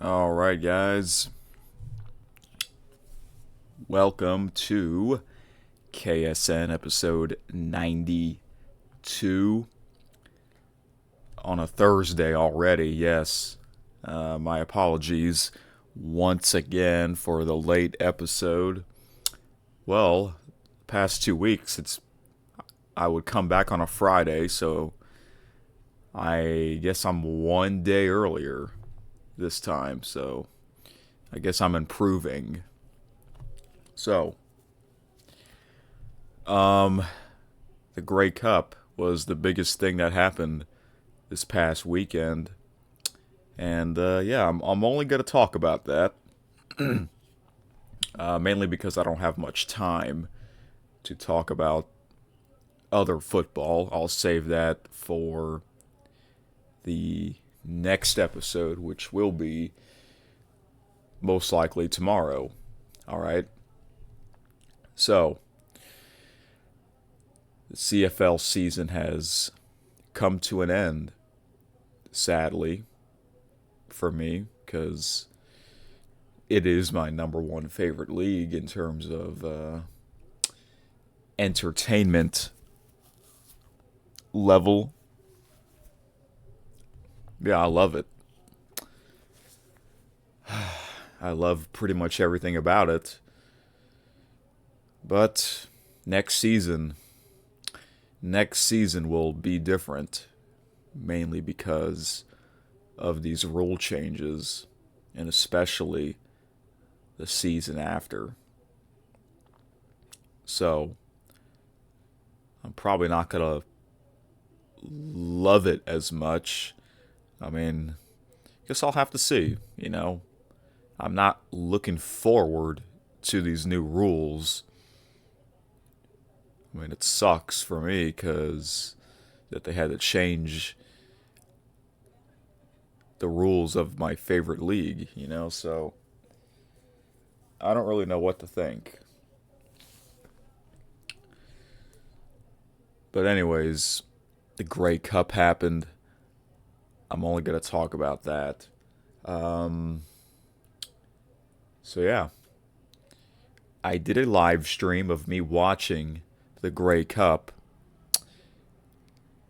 All right, guys. Welcome to KSN episode 92 on a Thursday already. Yes. My apologies once again for the late episode. Well, past 2 weeks, I would come back on a Friday, so I guess I'm one day earlier this time. So I guess I'm improving. So, the Grey Cup was the biggest thing that happened this past weekend, and yeah, I'm only gonna talk about that, mainly because I don't have much time to talk about other football. I'll save that for the next episode, which will be most likely tomorrow. All right. So, the CFL season has come to an end, sadly, for me, because it is my number one favorite league in terms of entertainment level. Yeah, I love it. I love pretty much everything about it. But next season, next season will be different, mainly because of these rule changes, and especially the season after. So, I'm probably not going to love it as much. I mean, guess I'll have to see. I'm not looking forward to these new rules. I mean, it sucks for me because that they had to change the rules of my favorite league, so I don't really know what to think. But anyways, the Grey Cup happened. I'm only going to talk about that. Um, so yeah, I did a live stream of me watching the Grey Cup,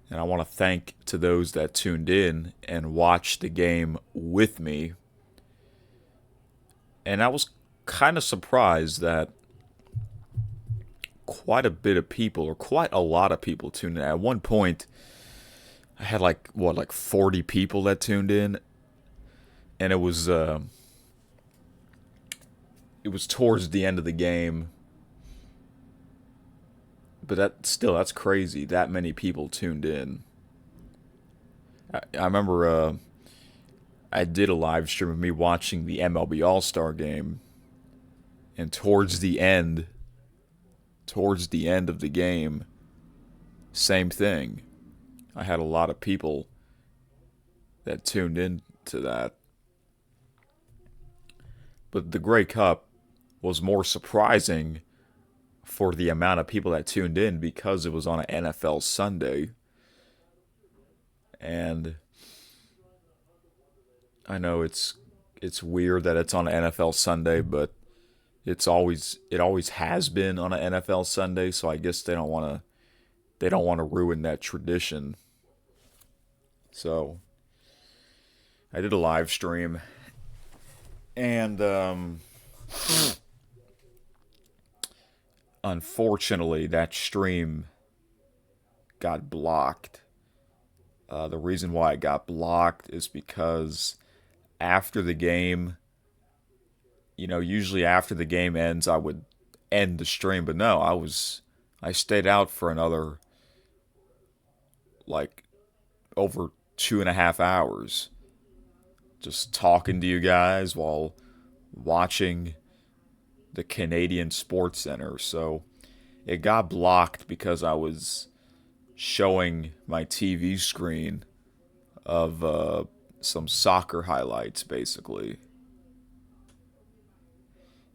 and I want to thank to those that tuned in and watched the game with me. And I was kind of surprised that quite a bit of people, or quite a lot of people, tuned in. At one point, I had like 40 people that tuned in, and it was towards the end of the game. But that's crazy. That many people tuned in. I remember I did a live stream of me watching the MLB All Star game, and towards the end of the game, same thing. I had a lot of people that tuned in to that. But the Grey Cup was more surprising for the amount of people that tuned in because it was on an NFL Sunday. And I know it's weird that it's on an NFL Sunday, but it always has been on an NFL Sunday, so I guess they don't want to ruin that tradition. So I did a live stream, and unfortunately that stream got blocked. The reason why it got blocked is because after the game, usually after the game ends, I would end the stream, but no, I stayed out for another like over 2.5 hours, just talking to you guys while watching the Canadian Sports Center. So it got blocked because I was showing my TV screen of some soccer highlights, basically.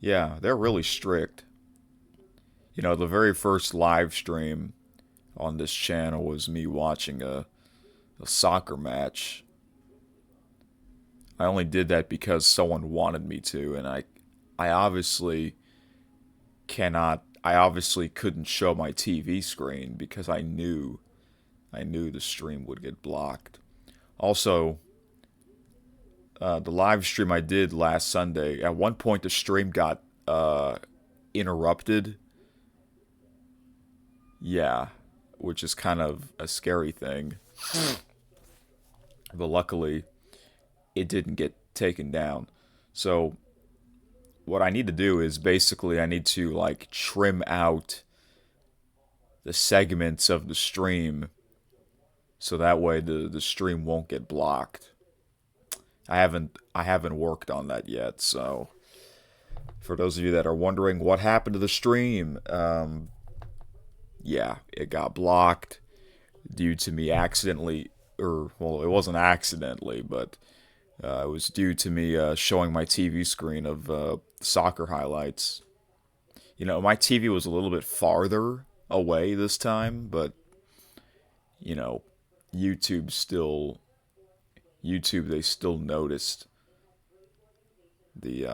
Yeah, they're really strict. The very first live stream on this channel was me watching a soccer match. I only did that because someone wanted me to, and I obviously cannot. I obviously couldn't show my TV screen because I knew the stream would get blocked. Also, the live stream I did last Sunday, at one point the stream got interrupted. Yeah, which is kind of a scary thing. But luckily, it didn't get taken down. So what I need to do is basically I need to like trim out the segments of the stream so that way the stream won't get blocked. I haven't worked on that yet. So for those of you that are wondering what happened to the stream, yeah, it got blocked due to me accidentally, or well, it wasn't accidentally, but it was due to me showing my TV screen of soccer highlights. You know, my TV was a little bit farther away this time, but you know, YouTube still YouTube they still noticed the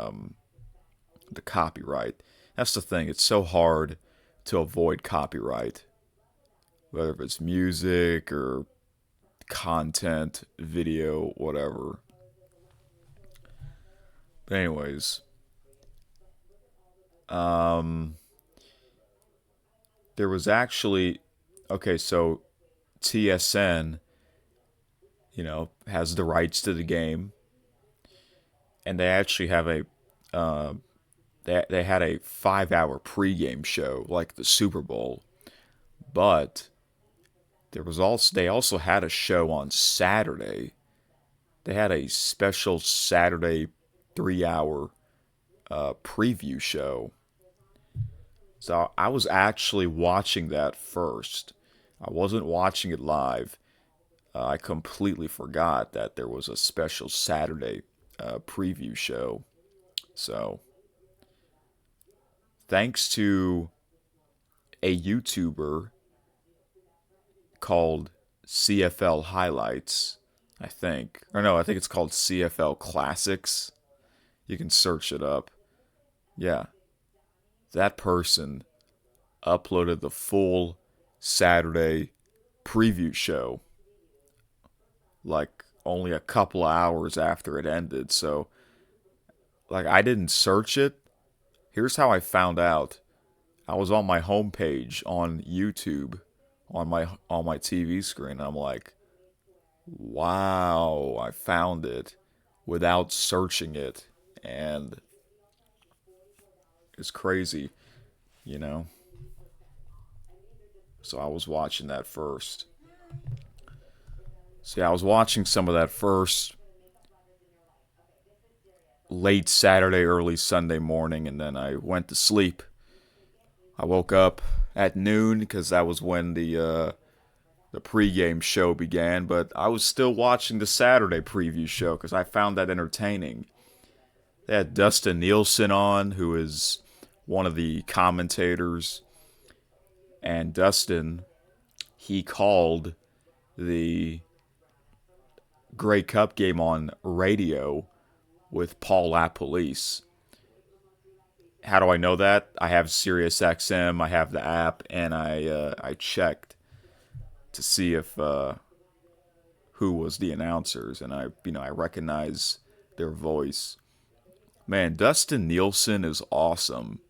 the copyright. That's the thing. It's so hard to avoid copyright, whether it's music or content, video, whatever. But anyways, um, there was actually okay. So TSN, you know, has the rights to the game, and they actually have a uh, they had a 5 hour pregame show like the Super Bowl, but they also had a show on Saturday. They had a special Saturday 3 hour preview show. So I was actually watching that first. I wasn't watching it live. I completely forgot that there was a special Saturday preview show. So thanks to a YouTuber called CFL Highlights, I think. Or no, I think it's called CFL Classics. You can search it up. Yeah, that person uploaded the full Saturday preview show like only a couple of hours after it ended. So, like, I didn't search it. Here's how I found out. I was on my homepage on YouTube on my TV screen. I'm like, wow, I found it without searching it, and it's crazy, you know. So I was watching that first. See, I was watching some of that first late Saturday, early Sunday morning, and then I went to sleep. I woke up at noon because that was when the pregame show began, but I was still watching the Saturday preview show because I found that entertaining. They had Dustin Nielsen on, who is one of the commentators, and Dustin, he called the Grey Cup game on radio with Paul LaPolice. How do I know that? I have SiriusXM, I have the app, and I checked to see if who was the announcers, and I recognize their voice. Man, Dustin Nielsen is awesome.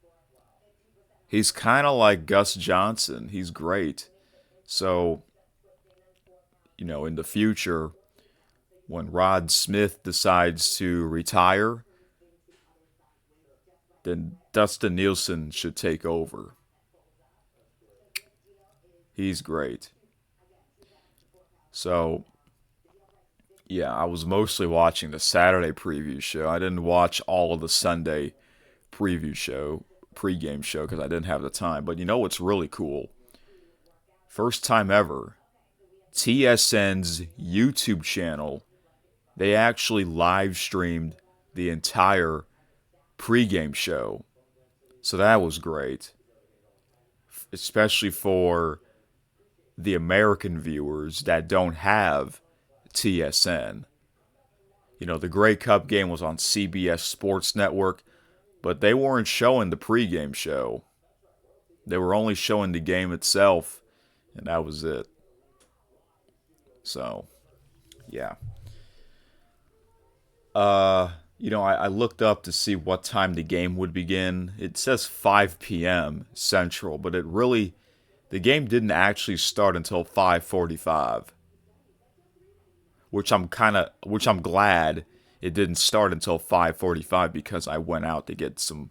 He's kind of like Gus Johnson. He's great. So, in the future, when Rod Smith decides to retire, then Dustin Nielsen should take over. He's great. So, yeah, I was mostly watching the Saturday preview show. I didn't watch all of the Sunday pregame show, because I didn't have the time. But you know what's really cool? First time ever, TSN's YouTube channel, they actually live streamed the entire pregame show. So that was great, especially for the American viewers that don't have TSN. The Grey Cup game was on CBS Sports Network, but they weren't showing the pregame show. They were only showing the game itself, and that was it. So, yeah. I looked up to see what time the game would begin. It says 5 p.m. Central, but the game didn't actually start until 5:45, which I'm glad it didn't start until 5:45 because I went out to get some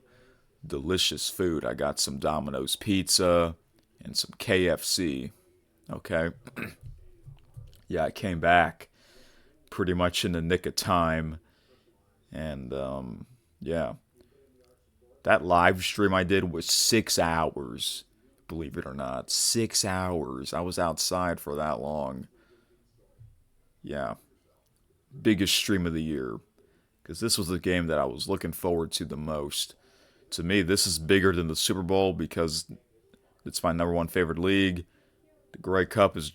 delicious food. I got some Domino's pizza and some KFC. Okay. Yeah, I came back pretty much in the nick of time. And yeah, that live stream I did was 6 hours. Believe it or not, 6 hours. I was outside for that long. Yeah, biggest stream of the year. Because this was the game that I was looking forward to the most. To me, this is bigger than the Super Bowl because it's my number one favorite league. The Grey Cup is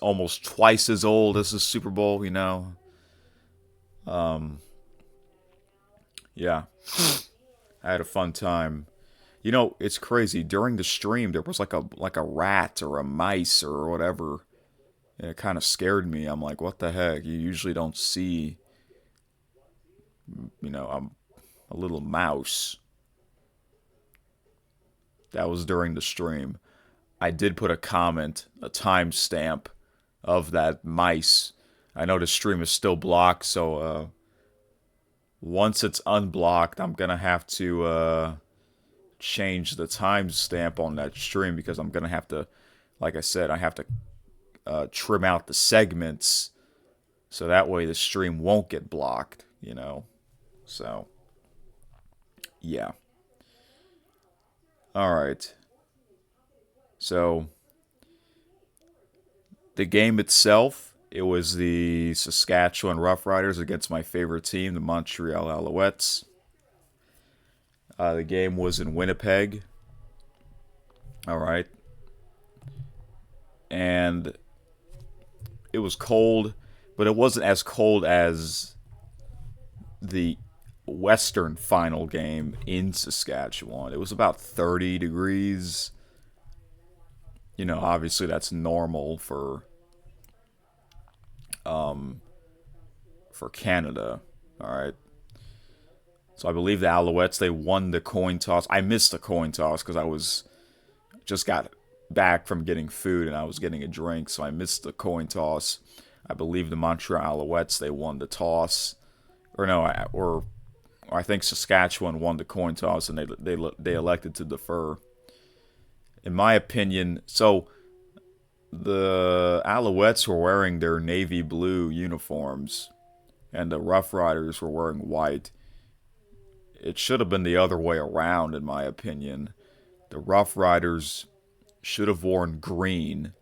almost twice as old as the Super Bowl, Yeah, I had a fun time. It's crazy. During the stream, there was like a rat or a mice or whatever. And it kind of scared me. I'm like, what the heck? You usually don't see, a little mouse. That was during the stream. I did put a comment, a timestamp of that mice. I know the stream is still blocked, so once it's unblocked, I'm gonna have to change the timestamp on that stream because I'm gonna have to, like I said, I have to trim out the segments so that way the stream won't get blocked. So yeah. All right. So the game itself, it was the Saskatchewan Roughriders against my favorite team, the Montreal Alouettes. The game was in Winnipeg. All right. And it was cold, but it wasn't as cold as the Western final game in Saskatchewan. It was about 30 degrees. Obviously that's normal for Canada. All right. So I believe the Alouettes, they won the coin toss. I missed the coin toss because just got back from getting food and I was getting a drink, so I missed the coin toss. I believe the Montreal Alouettes, they won the toss, or no, or I think Saskatchewan won the coin toss and they elected to defer. In my opinion, so the Alouettes were wearing their navy blue uniforms, and the Rough Riders were wearing white. It should have been the other way around, in my opinion. The Rough Riders should have worn green,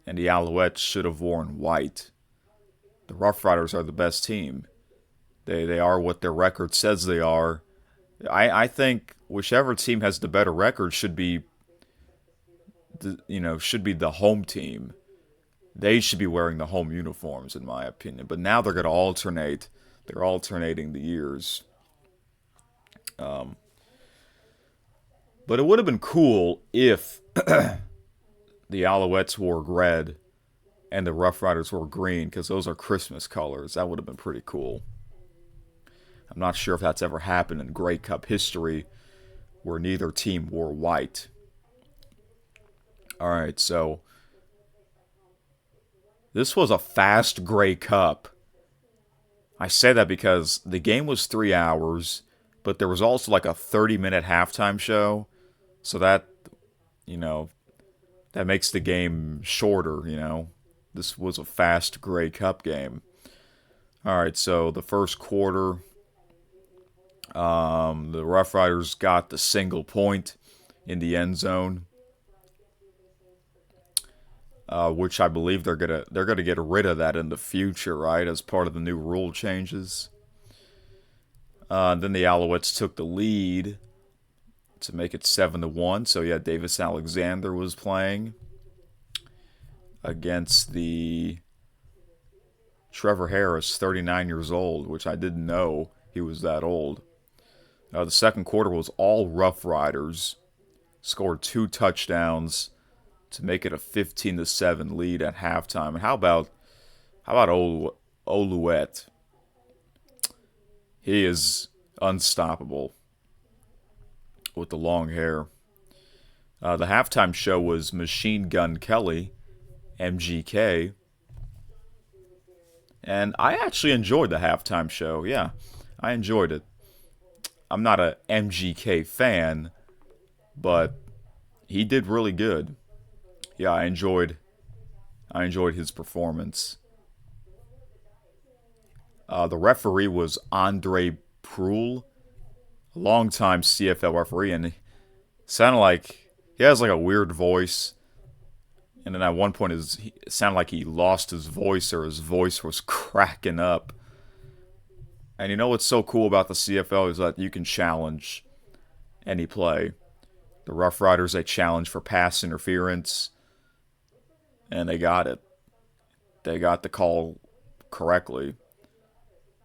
and the Alouettes should have worn white. The Rough Riders are the best team. They are what their record says they are. I think whichever team has the better record should be the home team. They should be wearing the home uniforms, in my opinion. But now they're going to alternate. They're alternating the years. But it would have been cool if the Alouettes wore red and the Rough Riders wore green, because those are Christmas colors. That would have been pretty cool. I'm not sure if that's ever happened in Grey Cup history where neither team wore white. All right, so this was a fast Grey Cup. I say that because the game was 3 hours, but there was also like a 30-minute halftime show. So that makes the game shorter. This was a fast Grey Cup game. All right, so the first quarter, the Rough Riders got the single point in the end zone, which I believe they're gonna get rid of that in the future, right? As part of the new rule changes. Then the Alouettes took the lead to make it 7-1. So yeah, Davis Alexander was playing against the Trevor Harris, 39 years old, which I didn't know he was that old. The second quarter was all Rough Riders. Scored 2 touchdowns to make it a 15-7 lead at halftime. And how about Alouette? He is unstoppable with the long hair. The halftime show was Machine Gun Kelly, MGK. And I actually enjoyed the halftime show. Yeah, I enjoyed it. I'm not a MGK fan, but he did really good. Yeah, I enjoyed his performance. The referee was Andre Proul, a longtime CFL referee, and he sounded like he has like a weird voice. And then at one point, it sounded like he lost his voice or his voice was cracking up. And you know what's so cool about the CFL is that you can challenge any play. The Rough Riders, they challenged for pass interference, and they got it. They got the call correctly.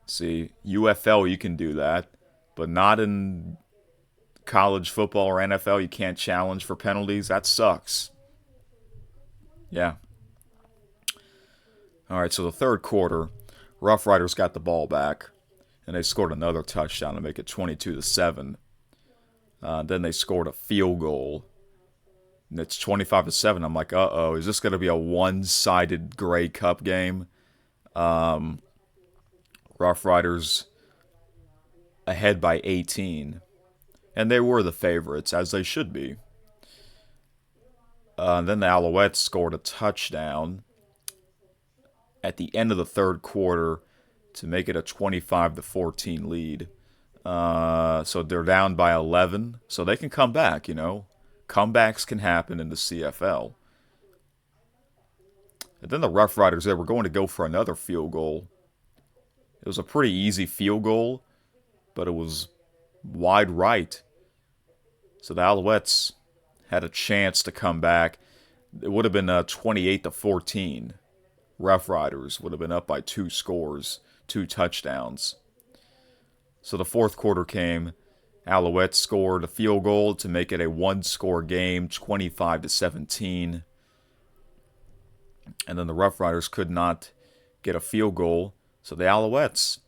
See, UFL, you can do that, but not in college football or NFL. You can't challenge for penalties. That sucks. Yeah. All right, so the third quarter, Rough Riders got the ball back, and they scored another touchdown to make it 22-7. Then they scored a field goal, and it's 25-7. I'm like, uh-oh, is this going to be a one-sided Grey Cup game? Rough Riders ahead by 18, and they were the favorites, as they should be. Then the Alouettes scored a touchdown at the end of the third quarter to make it a 25-14 lead. So they're down by 11, so they can come back, you know. Comebacks can happen in the CFL. And then the Rough Riders, they were going to go for another field goal. It was a pretty easy field goal, but it was wide right. So the Alouettes had a chance to come back. It would have been 28-14. Rough Riders would have been up by 2 scores, 2 touchdowns. So the fourth quarter came. Alouettes scored a field goal to make it a 1-score game, 25-17. And then the Rough Riders could not get a field goal. So the Alouettes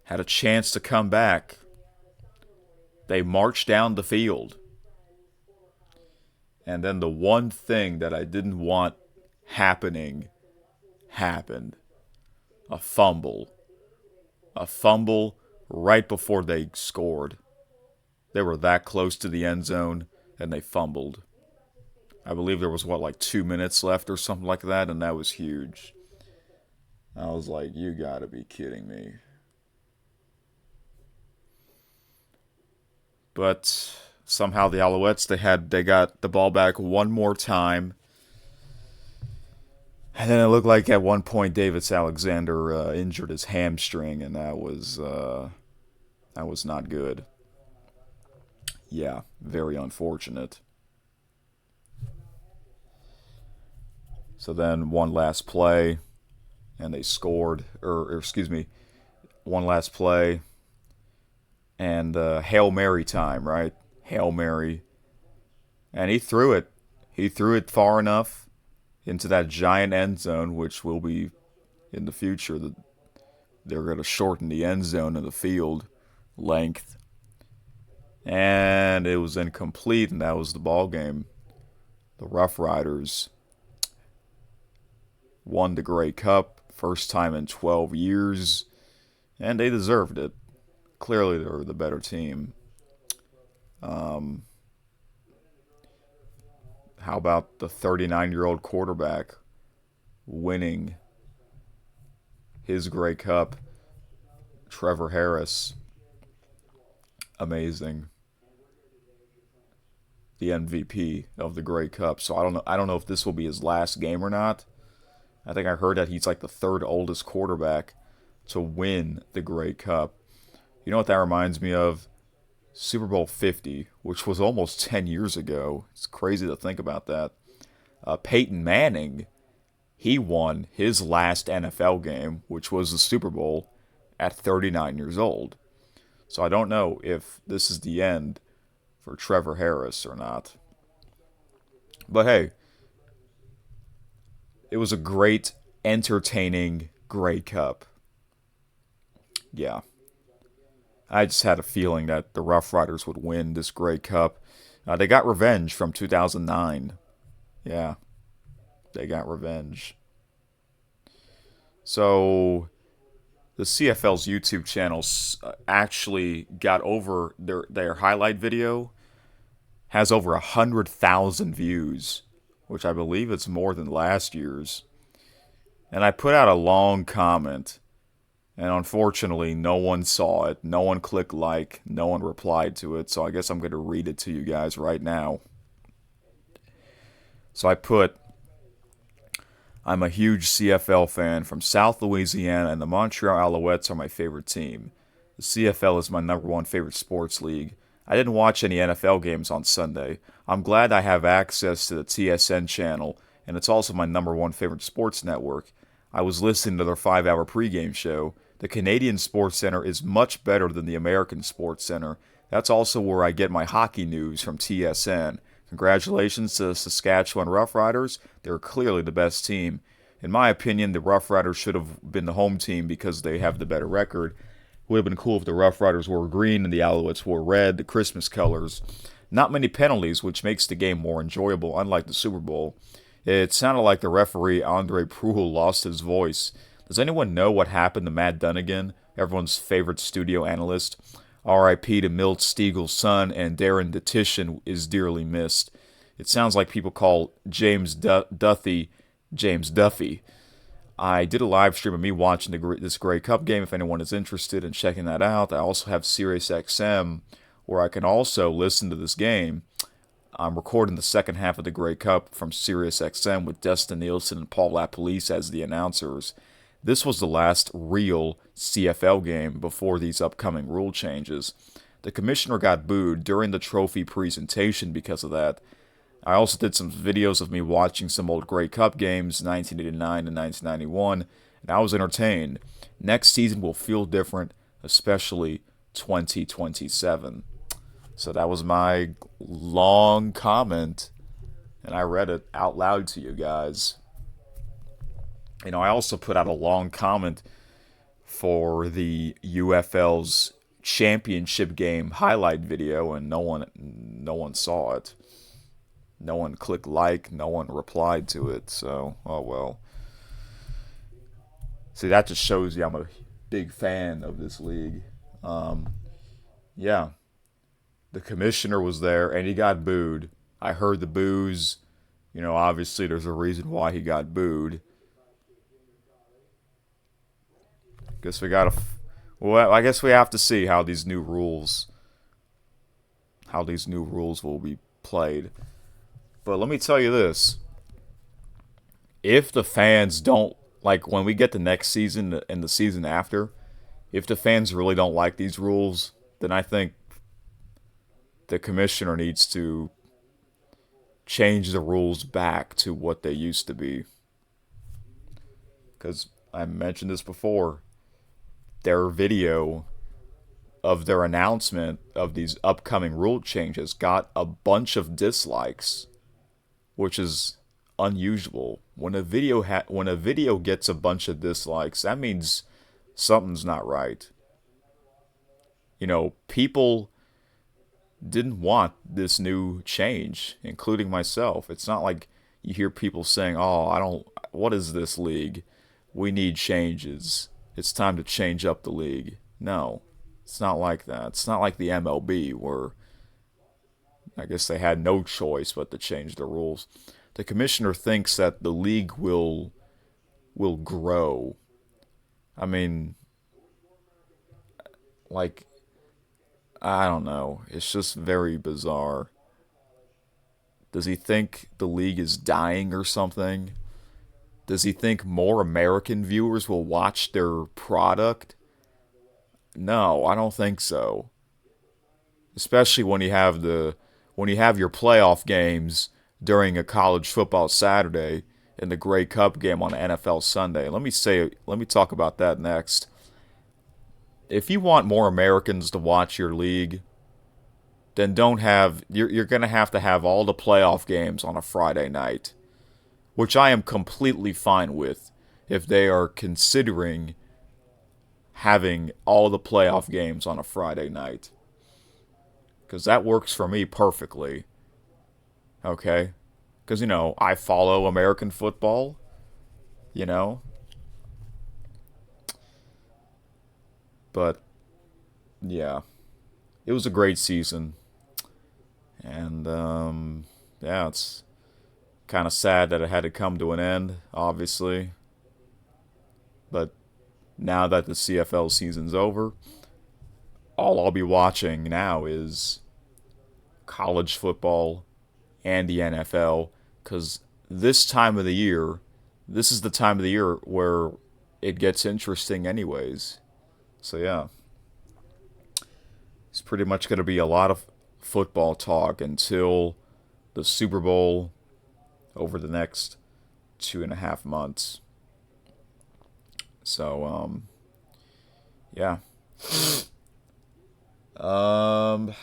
had a chance to come back. They marched down the field. And then the one thing that I didn't want happening happened. A fumble. A fumble right before they scored. They were that close to the end zone, and they fumbled. I believe there was, 2 minutes left or something like that, and that was huge. I was like, you gotta be kidding me. But somehow the Alouettes, they got the ball back one more time. And then it looked like at one point Davis Alexander injured his hamstring, and that was not good. Yeah, very unfortunate. So then one last play, and they scored, one last play, and Hail Mary time, right? Hail Mary. And he threw it. He threw it far enough into that giant end zone, which will be in the future. They're going to shorten the end zone of the field length. And it was incomplete, and that was the ball game. The Rough Riders won the Grey Cup, first time in 12 years, and they deserved it. Clearly, they were the better team. How about the 39-year-old quarterback winning his Grey Cup? Trevor Harris. Amazing. The MVP of the Grey Cup. So I don't know if this will be his last game or not. I think I heard that he's like the third oldest quarterback to win the Grey Cup. You know what that reminds me of? Super Bowl 50, which was almost 10 years ago. It's crazy to think about that. Peyton Manning He won his last NFL game, which was the Super Bowl, at 39 years old. So I don't know if this is the end for Trevor Harris or not. But hey, it was a great, entertaining Grey Cup. Yeah. I just had a feeling that the Rough Riders would win this Grey Cup. They got revenge from 2009. Yeah, they got revenge. So the CFL's YouTube channels actually got over their highlight video has over 100,000 views, which I believe is more than last year's. And I put out a long comment, and unfortunately, no one saw it. No one clicked like. No one replied to it. So I guess I'm going to read it to you guys right now. So I put, I'm a huge CFL fan from South Louisiana, and the Montreal Alouettes are my favorite team. The CFL is my number one favorite sports league. I didn't watch any NFL games on Sunday. I'm glad I have access to the KSN channel, and it's also my number one favorite sports network. I was listening to their 5-hour pregame show. The Canadian Sports Center is much better than the American Sports Center. That's also where I get my hockey news from TSN. Congratulations to the Saskatchewan Roughriders. They're clearly the best team. In my opinion, the Roughriders should have been the home team because they have the better record. It would have been cool if the Roughriders wore green and the Alouettes wore red, the Christmas colors. Not many penalties, which makes the game more enjoyable, unlike the Super Bowl. It sounded like the referee, Andre Pruhl, lost his voice. Does anyone know what happened to Matt Dunnigan, everyone's favorite studio analyst? R.I.P. to Milt Stiegel's son, and Darren DeTitian is dearly missed. It sounds like people call James Duthie James Duffy. I did a live stream of me watching this Grey Cup game if anyone is interested in checking that out. I also have SiriusXM where I can also listen to this game. I'm recording the second half of the Grey Cup from SiriusXM with Destin Nielsen and Paul LaPolice as the announcers. This was the last real CFL game before these upcoming rule changes. The commissioner got booed during the trophy presentation because of that. I also did some videos of me watching some old Grey Cup games, 1989 and 1991, and I was entertained. Next season will feel different, especially 2027. So that was my long comment, and I read it out loud to you guys. I also put out a long comment for the UFL's championship game highlight video, and no one saw it. No one clicked like, no one replied to it, so, oh well. See, that just shows you I'm a big fan of this league. Yeah. The commissioner was there, and he got booed. I heard the boos. Obviously there's a reason why he got booed. I guess we have to see how these new rules will be played. But let me tell you this. If the fans don't, when we get to next season and the season after, if the fans really don't like these rules, then I think the commissioner needs to change the rules back to what they used to be. Because I mentioned this before. Their video of their announcement of these upcoming rule changes got a bunch of dislikes, which is unusual. When a video gets a bunch of dislikes, that means something's not right. People didn't want this new change, including myself. It's not like you hear people saying, what is this league? We need changes. It's time to change up the league. No, it's not like that. It's not like the MLB where I guess they had no choice but to change the rules. The commissioner thinks that the league will grow. I mean, I don't know. It's just very bizarre. Does he think the league is dying or something? Does he think more American viewers will watch their product? No, I don't think so. Especially when you have your playoff games during a college football Saturday, in the Grey Cup game on NFL Sunday. Let me talk about that next. If you want more Americans to watch your league, then don't have you're going to have all the playoff games on a Friday night, which I am completely fine with if they are considering having all the playoff games on a Friday night. Because that works for me perfectly. Okay? Because, I follow American football, you know? But, yeah. It was a great season. And, yeah, it's kind of sad that it had to come to an end, obviously. But now that the CFL season's over, all I'll be watching now is college football and the NFL, because this is the time of the year where it gets interesting anyways. So yeah, it's pretty much going to be a lot of football talk until the Super Bowl over the next 2.5 months. So yeah. I'm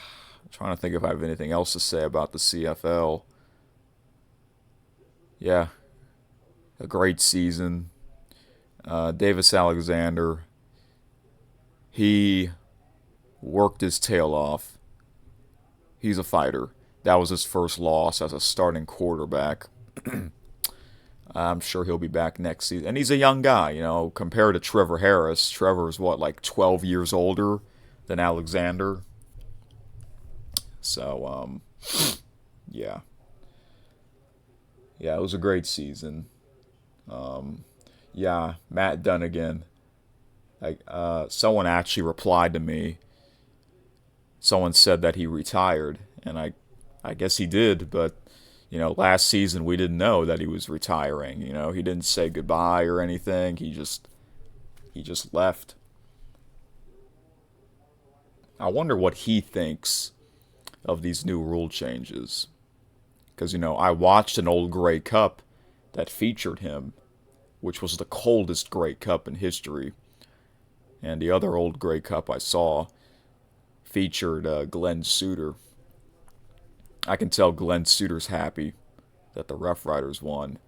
trying to think if I have anything else to say about the CFL. Yeah, a great season. Davis Alexander, he worked his tail off. He's a fighter. That was his first loss as a starting quarterback. I'm sure he'll be back next season. And he's a young guy, compared to Trevor Harris. Trevor's what, like 12 years older than Alexander? So, yeah. Yeah, it was a great season. Yeah, Matt Dunnigan. Someone actually replied to me. Someone said that he retired, and I guess he did, but last season we didn't know that he was retiring. He didn't say goodbye or anything. He just left. I wonder what he thinks of these new rule changes. Because, I watched an old Grey Cup that featured him, which was the coldest Grey Cup in history. And the other old Grey Cup I saw featured Glenn Suter. I can tell Glenn Suter's happy that the Roughriders won.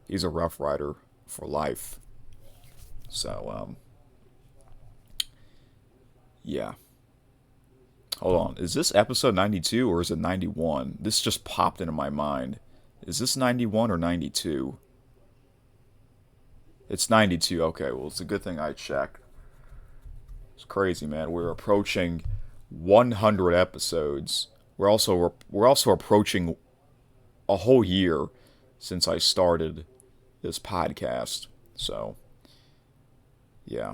He's a Rough Rider for life. So, yeah. Hold on. Is this episode 92 or is it 91? This just popped into my mind. Is this 91 or 92? It's 92. Okay, well, it's a good thing I checked. It's crazy, man. We're approaching 100 episodes. We're also approaching a whole year since I started this podcast. So, yeah.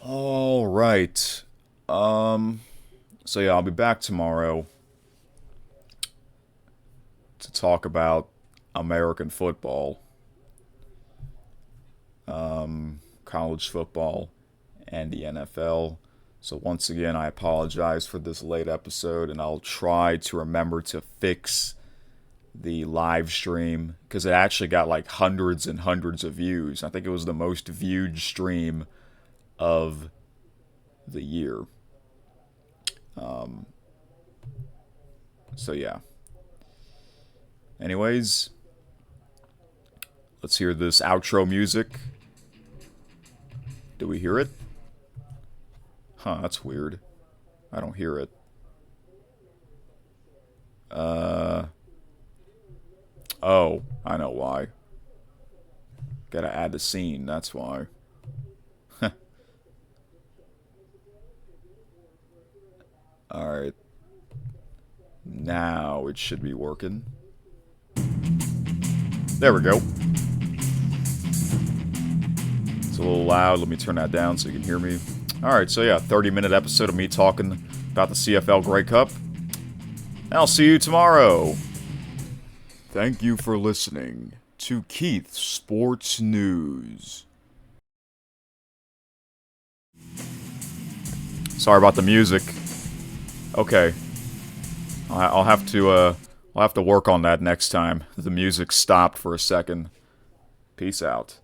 All right. So yeah, I'll be back tomorrow to talk about American football, college football, and the NFL. So once again, I apologize for this late episode, and I'll try to remember to fix the live stream because it actually got like hundreds and hundreds of views. I think it was the most viewed stream of the year. So yeah. Anyways, let's hear this outro music. Do we hear it? Huh, that's weird. I don't hear it. Oh, I know why. Gotta add the scene, that's why. Alright. Now it should be working. There we go. It's a little loud. Let me turn that down so you can hear me. Alright, so yeah, 30-minute episode of me talking about the CFL Grey Cup. And I'll see you tomorrow. Thank you for listening to Keith's Sports News. Sorry about the music. Okay. I'll have to We'll have to work on that next time. The music stopped for a second. Peace out.